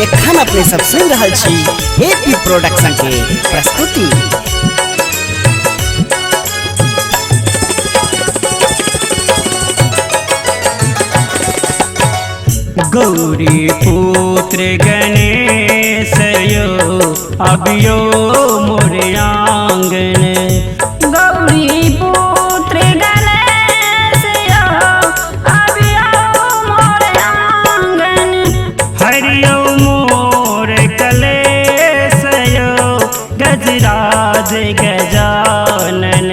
एखन अपने सब सुन रहल छी एपी प्रोडक्शन के प्रस्तुति। गौरी पुत्र गणेश यो अभियो मोर आंगन। गौरी पुत्र गणेश यो अभियो मोर आंगन। हरियो मोर कलेश यो गजराज गजानन।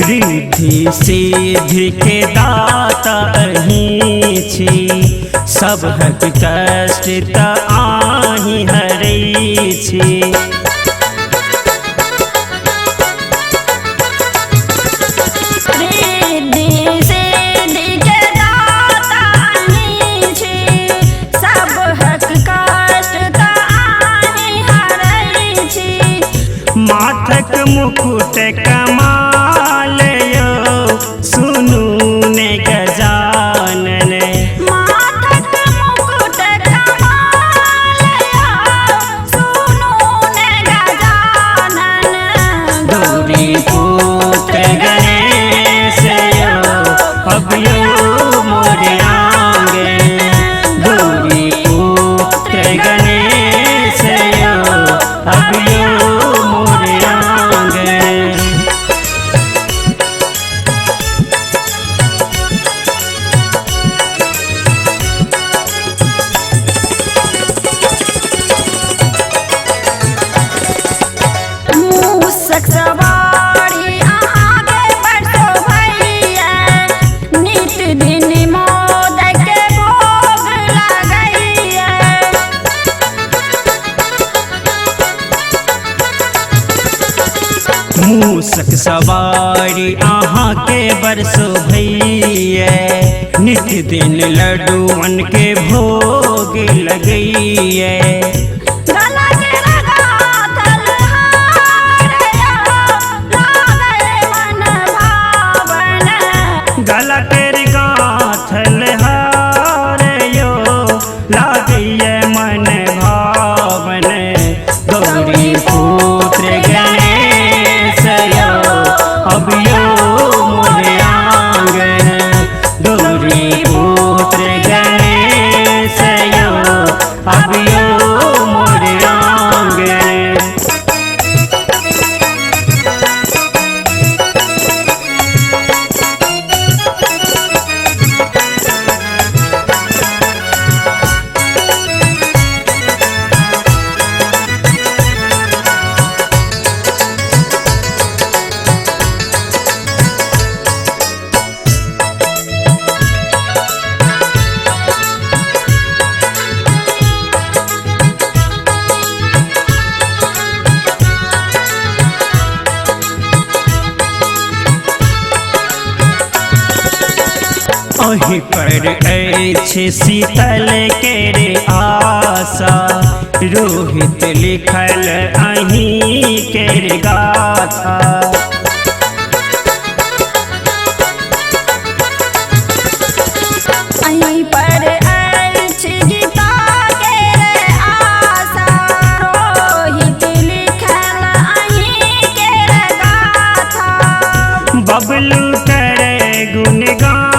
रिद्धि सिद्धि के दाता अहीं छी, सबहक कष्ट त आहि हरै छी। रिद्धि सिद्धि के दाता अहीं छी, सबहक कष्ट त आहि हरै छी। माथक मुकुट कमाल यो सुनू ने गजानन। माथक मुकुट कमाल यो सुनू ने गजानन। गौरी पुत्र गणेश यो अभियो मोर आंगन। गौरी पुत्र गणेश यो अभियो मोर आंगन। मूसक सवारी आगे बढ़ो भैया, नित दिन मोदक के भोग लगैया। मूसक सवारी अहाँ के बरसो भैया, नित दिन लड्डूअन के भोग लगैया। गला के लगाथल हार यो लागै मन भावन। गला के गाथल हार यो लागैया मन भावन। गौरी पुत्र गणेश यो अभियो मोर आंगन। गौरी पुत्र गणेश यो अभियो मोर आंगन। अहि पर अछि शीतल केरे आशा, रोहित लिखल अहीं केरे गाथा। अहीं पर अछि गीता के आशा, रोहित लिखल अहीं के गाथा। बबलू करे गुणगान